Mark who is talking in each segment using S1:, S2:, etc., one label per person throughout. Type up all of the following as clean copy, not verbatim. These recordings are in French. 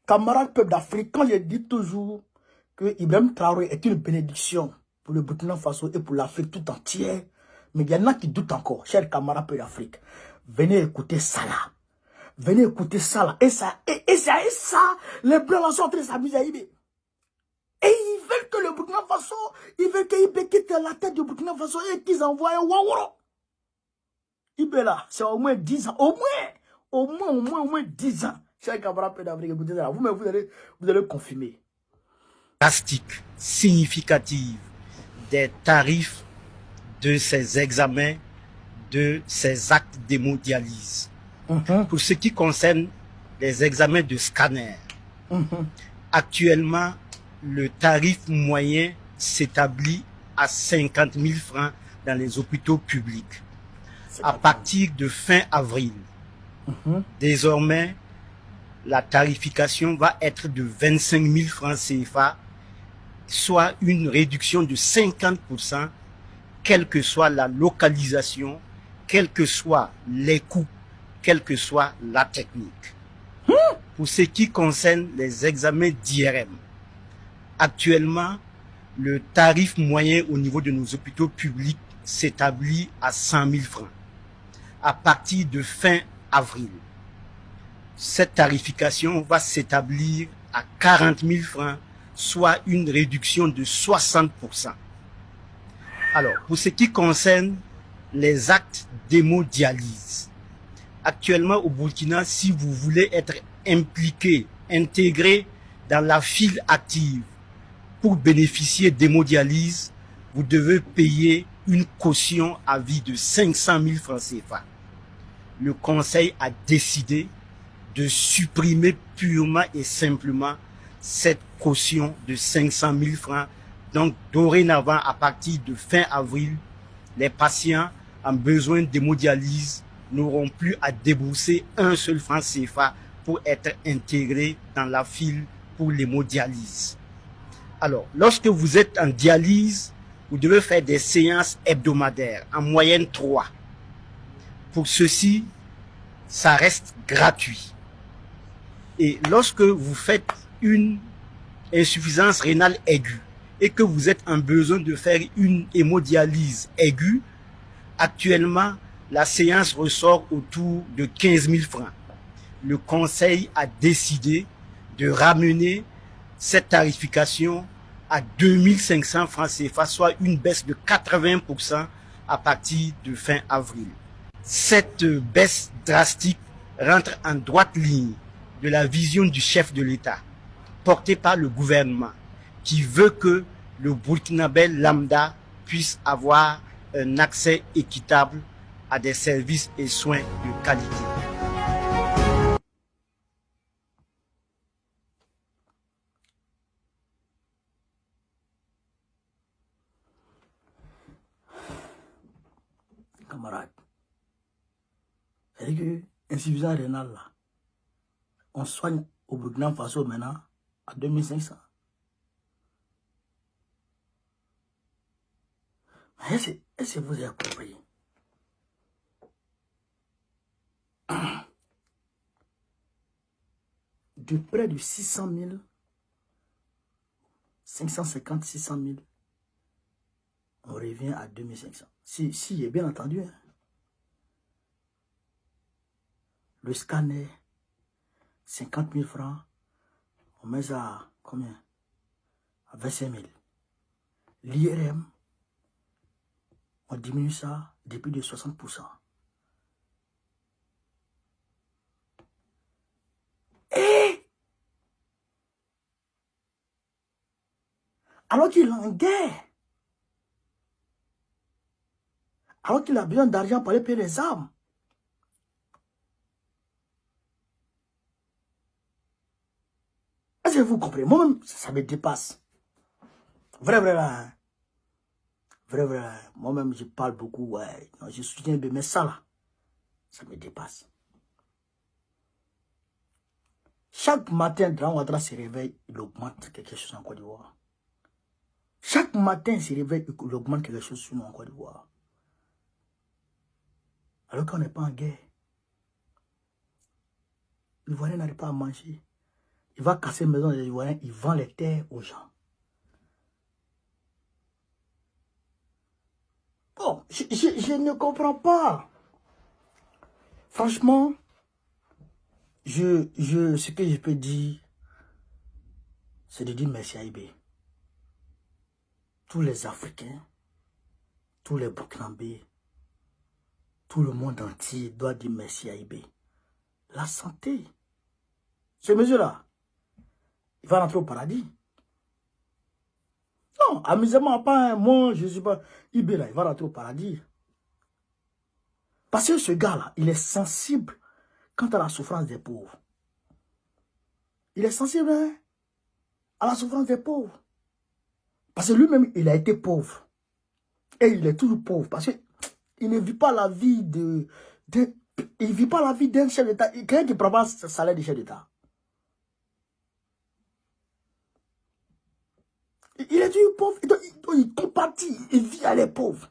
S1: Camarades peuple d'Afrique, quand je dis toujours que Ibrahim Traoré est une bénédiction pour le Burkina Faso et pour l'Afrique tout entière, mais il y en a qui doutent encore, chers camarades peuple d'Afrique. Venez écouter ça là. Venez écouter ça là. Et ça, les Blancs là sont en train de s'amuser à Ibé. Et ils veulent que le Burkina Faso, ils veulent qu'Ibé quitte la tête du Burkina Faso et qu'ils envoient un Waworo. Ibé là, c'est au moins 10 ans. Au moins 10 ans. Chers camarades peuple d'Afrique, écoutez ça là. Vous allez confirmer.
S2: Drastique, significative des tarifs de ces examens, de ces actes d'hémodialyse. Pour ce qui concerne les examens de scanner, actuellement, le tarif moyen s'établit à 50 000 francs dans les hôpitaux publics. À partir de fin avril, désormais, la tarification va être de 25 000 francs CFA, soit une réduction de 50%, quelle que soit la localisation, quels que soient les coûts, quelle que soit la technique. Pour ce qui concerne les examens d'IRM, actuellement, le tarif moyen au niveau de nos hôpitaux publics s'établit à 100 000 francs. À partir de fin avril, cette tarification va s'établir à 40 000 francs, soit une réduction de 60%. Alors, pour ce qui concerne les actes d'hémodialyse, actuellement au Burkina, si vous voulez être impliqué, intégré dans la file active pour bénéficier d'hémodialyse, vous devez payer une caution à vie de 500 000 francs CFA. Le conseil a décidé de supprimer purement et simplement cette caution de 500 000 francs. Donc, dorénavant, à partir de fin avril, les patients en besoin d'hémodialyse n'auront plus à débourser un seul franc CFA pour être intégrés dans la file pour l'hémodialyse. Alors, lorsque vous êtes en dialyse, vous devez faire des séances hebdomadaires, en moyenne 3. Pour ceci, ça reste gratuit. Et lorsque vous faites une insuffisance rénale aiguë et que vous êtes en besoin de faire une hémodialyse aiguë, actuellement, la séance ressort autour de 15 000 francs. Le conseil a décidé de ramener cette tarification à 2 500 francs CFA, soit une baisse de 80% à partir de fin avril. Cette baisse drastique rentre en droite ligne de la vision du chef de l'État, portée par le gouvernement, qui veut que le Burkinabé lambda puisse avoir un accès équitable à des services et soins de qualité.
S1: Camarades, c'est que insuffisance rénale là, on soigne au Burkina Faso maintenant à 2500. Est-ce que vous avez compris? De près de 600 000, 550, 600 000, on revient à 2500. Si j'ai bien entendu, hein. Le scanner, 50 000 francs, on met ça à combien? À 25 000. L'IRM, on diminue ça depuis de 60%. Et alors qu'il est en guerre, alors qu'il a besoin d'argent pour aller payer les armes, est-ce que vous comprenez? Moi-même, ça me dépasse. Vrai, là. Hein? Vrai, moi-même, je parle beaucoup, ouais. Non, je soutiens bien, mais ça, là, ça me dépasse. Chaque matin, Dran Ouattara se réveille, il augmente quelque chose en Côte d'Ivoire. Chaque matin, il se réveille, il augmente quelque chose en Côte d'Ivoire. Alors qu'on n'est pas en guerre. Les Ivoiriens n'arrivent pas à manger. Il va casser les maisons des Ivoiriens, il vend les terres aux gens. Bon, je ne comprends pas. Franchement, ce que je peux dire, c'est de dire merci à IB. Tous les Africains, tous les Burkinabés, tout le monde entier doit dire merci à IB. La santé. Ce monsieur-là, il va rentrer au paradis. Non, amusez-moi pas, moi, je ne suis pas... IB là, il va rentrer au paradis. Parce que ce gars-là, il est sensible quant à la souffrance des pauvres. Il est sensible hein, à la souffrance des pauvres. Parce que lui-même, il a été pauvre. Et il est toujours pauvre. Parce qu'il ne vit pas la vie il vit pas la vie d'un chef d'État. Quelqu'un qui ne prend pas le salaire du chef d'État. Il est toujours pauvre. Il compatit. Il vit à les pauvres.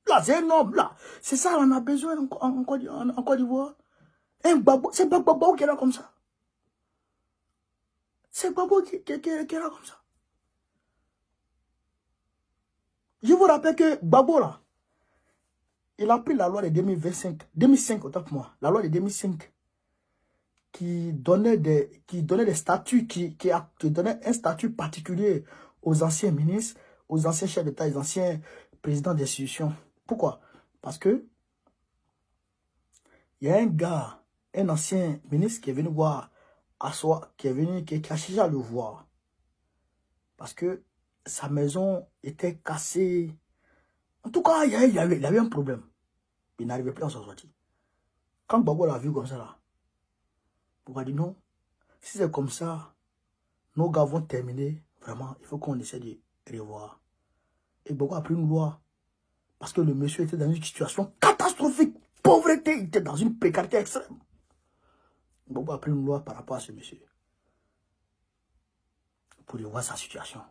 S1: Là, c'est un homme, là. C'est ça, on a besoin en Côte d'Ivoire. C'est Gbagbo qui est là comme ça. C'est Gbagbo qui est là comme ça. Je vous rappelle que Gbagbo, là, il a pris la loi de 2005, autant que moi, la loi de 2005, qui donnait des statuts, qui donnait un statut particulier aux anciens ministres, aux anciens chefs d'État, aux anciens présidents d'institutions. Pourquoi? Parce que il y a un gars, un ancien ministre qui est venu voir Assoa, qui a cherché à le voir. Parce que sa maison était cassée. En tout cas, il y avait un problème. Il n'arrivait plus à s'en sortir. Quand Gbagbo l'a vu comme ça, là, il a dit non, si c'est comme ça, nos gars vont terminer, vraiment, il faut qu'on essaie de revoir. Et Gbagbo a pris une loi. Parce que le monsieur était dans une situation catastrophique. Pauvreté, il était dans une précarité extrême. Gbagbo a pris une loi par rapport à ce monsieur. Pour revoir sa situation.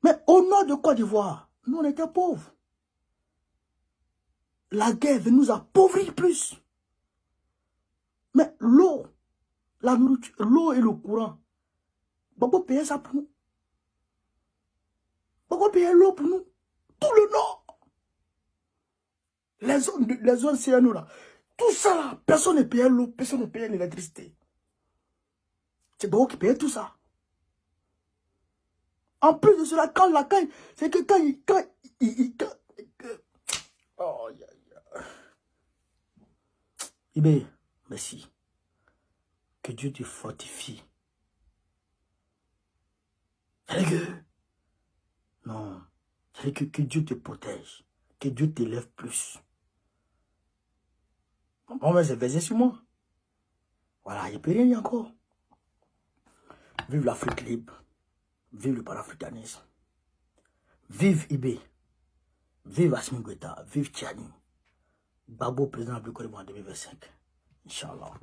S1: Mais au nord de Côte d'Ivoire, nous on était pauvres. La guerre veut nous appauvrir plus. Mais l'eau, la nourriture, l'eau et le courant, Gbagbo payait ça pour nous. Gbagbo payait l'eau pour nous. Tout le nord. Les zones CNO là. Tout ça là, personne ne payait l'eau, personne ne payait l'électricité. C'est Gbagbo qui payait tout ça. En plus de cela, quand la caille, c'est que oh, Ibé, merci. Que Dieu te fortifie. Non. Que Dieu te protège. Que Dieu t'élève plus. Bon, mais c'est versé sur moi. Voilà, il ne peut rien dire encore. Vive l'Afrique libre. Vive le panafricanisme. Vive Ibé. Vive Assimi Goïta. Vive Tchani. Gbagbo président de la Côte d'Ivoire en 2025. Inch'Allah.